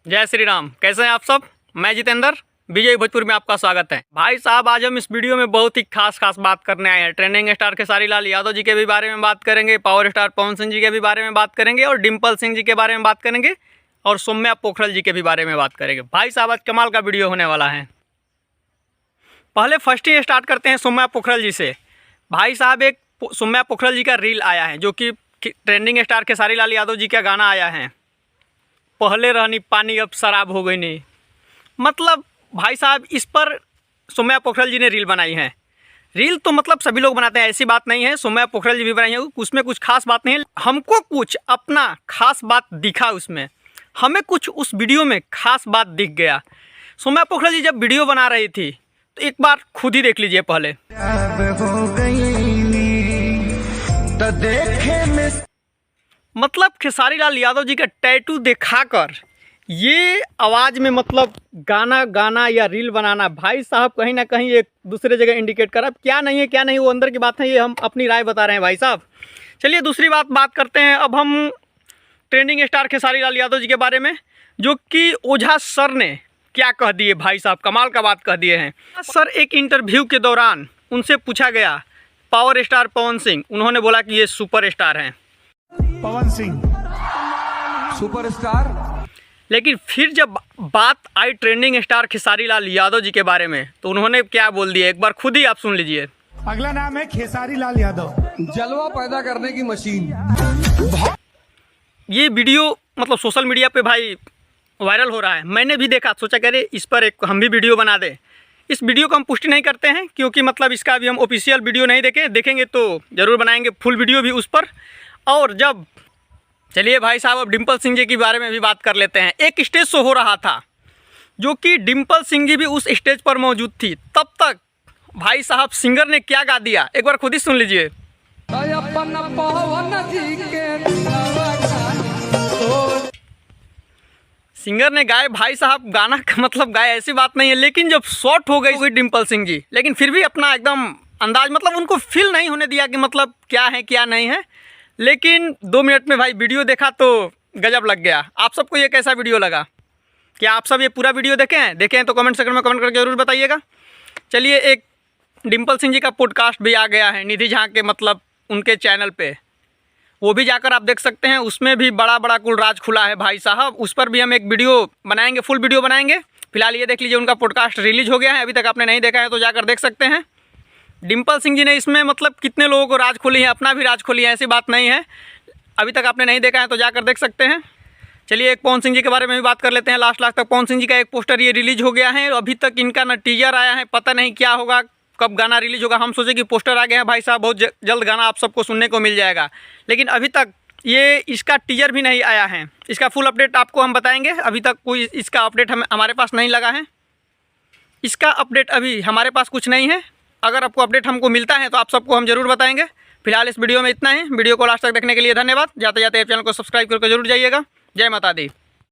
जय श्री राम। कैसे हैं आप सब? मैं जितेंद्र, विजय भोजपुर में आपका स्वागत है। भाई साहब, आज हम इस वीडियो में बहुत ही खास बात करने आए हैं। ट्रेंडिंग स्टार खेसारी लाल यादव जी के भी बारे में बात करेंगे, पावर स्टार पवन सिंह जी के भी बारे में बात करेंगे और डिम्पल सिंह जी के बारे में बात करेंगे और सौम्या पोखरल जी के भी बारे में बात करेंगे। भाई साहब, आज कमाल का वीडियो होने वाला है। पहले फर्स्ट ही स्टार्ट करते हैं सौम्या पोखरल जी से। भाई साहब, एक सौम्या पोखरल जी का रील आया है जो कि ट्रेंडिंग स्टार खेसारी लाल यादव जी का गाना आया है, पहले रहनी पानी अब शराब हो गई नहीं। मतलब भाई साहब, इस पर सौम्या पोखरल जी ने रील बनाई है। रील तो मतलब सभी लोग बनाते हैं, ऐसी बात नहीं है। सौम्या पोखरल जी भी बनाई है, उसमें कुछ खास बात नहीं है। हमको कुछ अपना खास बात दिखा उसमें, हमें कुछ उस वीडियो में खास बात दिख गया। सौम्या पोखरल जी जब वीडियो बना रही थी तो एक बार खुद ही देख लीजिए पहले। मतलब खेसारी लाल यादव जी का टैटू दिखाकर ये आवाज़ में मतलब गाना या रील बनाना, भाई साहब कहीं ना कहीं एक दूसरे जगह इंडिकेट कर। अब क्या नहीं है क्या नहीं, वो अंदर की बात है, ये हम अपनी राय बता रहे हैं भाई साहब। चलिए दूसरी बात करते हैं अब हम ट्रेंडिंग स्टार खेसारी लाल यादव जी के बारे में, जो कि ओझा सर ने क्या कह दिए। भाई साहब कमाल का बात कह दिए हैं सर। एक इंटरव्यू के दौरान उनसे पूछा गया पावर स्टार पवन सिंह, उन्होंने बोला कि ये सुपर स्टार हैं। पवन सिंह सुपरस्टार। लेकिन फिर जब बात आई ट्रेंडिंग स्टार खेसारी लाल यादव जी के बारे में तो उन्होंने क्या बोल दिया, एक बार खुद ही आप सुन लीजिए। अगला नाम है खेसारी लाल यादव, जलवा पैदा करने की मशीन। ये वीडियो मतलब सोशल मीडिया पे भाई वायरल हो रहा है। मैंने भी देखा, सोचा करे इस पर एक हम भी वीडियो बना दें। इस वीडियो को हम पुष्टि नहीं करते हैं क्योंकि मतलब इसका अभी हम ऑफिशियल वीडियो नहीं देखेंगे तो ज़रूर बनाएंगे फुल वीडियो भी उस पर। और जब चलिए भाई साहब, अब डिम्पल सिंह जी के बारे में भी बात कर लेते हैं। एक स्टेज शो हो रहा था जो कि डिम्पल सिंह जी भी उस स्टेज पर मौजूद थी। तब तक भाई साहब सिंगर ने क्या गा दिया, एक बार खुद ही सुन लीजिए। सिंगर ने गाए भाई साहब गाना का मतलब गाए, ऐसी बात नहीं है। लेकिन जब शॉर्ट हो गई डिम्पल सिंह जी, लेकिन फिर भी अपना एकदम अंदाज, मतलब उनको फील नहीं होने दिया कि मतलब क्या है क्या नहीं है। लेकिन 2 मिनट में भाई वीडियो देखा तो गजब लग गया। आप सबको ये कैसा वीडियो लगा? क्या आप सब ये पूरा वीडियो देखें तो कमेंट सेक्शन में कमेंट करके ज़रूर बताइएगा। चलिए, एक डिम्पल सिंह जी का पॉडकास्ट भी आ गया है निधि झा के मतलब उनके चैनल पे, वो भी जाकर आप देख सकते हैं। उसमें भी बड़ा कुल राज खुला है भाई साहब। उस पर भी हम एक वीडियो बनाएंगे, फुल वीडियो बनाएंगे। फिलहाल ये देख लीजिए, उनका पॉडकास्ट रिलीज हो गया है, अभी तक आपने नहीं देखा है तो जाकर देख सकते हैं। डिम्पल सिंह जी ने इसमें मतलब कितने लोगों को राज खोली है, अपना भी राज खोली है, ऐसी बात नहीं है। अभी तक आपने नहीं देखा है तो जाकर देख सकते हैं। चलिए, एक पवन सिंह जी के बारे में भी बात कर लेते हैं। लास्ट तक पवन सिंह जी का एक पोस्टर ये रिलीज हो गया है। अभी तक इनका ना टीजर आया है, पता नहीं क्या होगा, कब गाना रिलीज होगा। हम सोचे कि पोस्टर आ गया है भाई साहब, बहुत जल्द गाना आप सबको सुनने को मिल जाएगा। लेकिन अभी तक ये इसका टीजर भी नहीं आया है। इसका फुल अपडेट आपको हम बताएंगे। अभी तक कोई इसका अपडेट हमारे पास नहीं लगा है। इसका अपडेट अभी हमारे पास कुछ नहीं है। अगर आपको अपडेट हमको मिलता है तो आप सबको हम जरूर बताएंगे। फिलहाल इस वीडियो में इतना ही। वीडियो को लास्ट तक देखने के लिए धन्यवाद। जाते जाते चैनल को सब्सक्राइब करके जरूर जाइएगा। जय माता दी।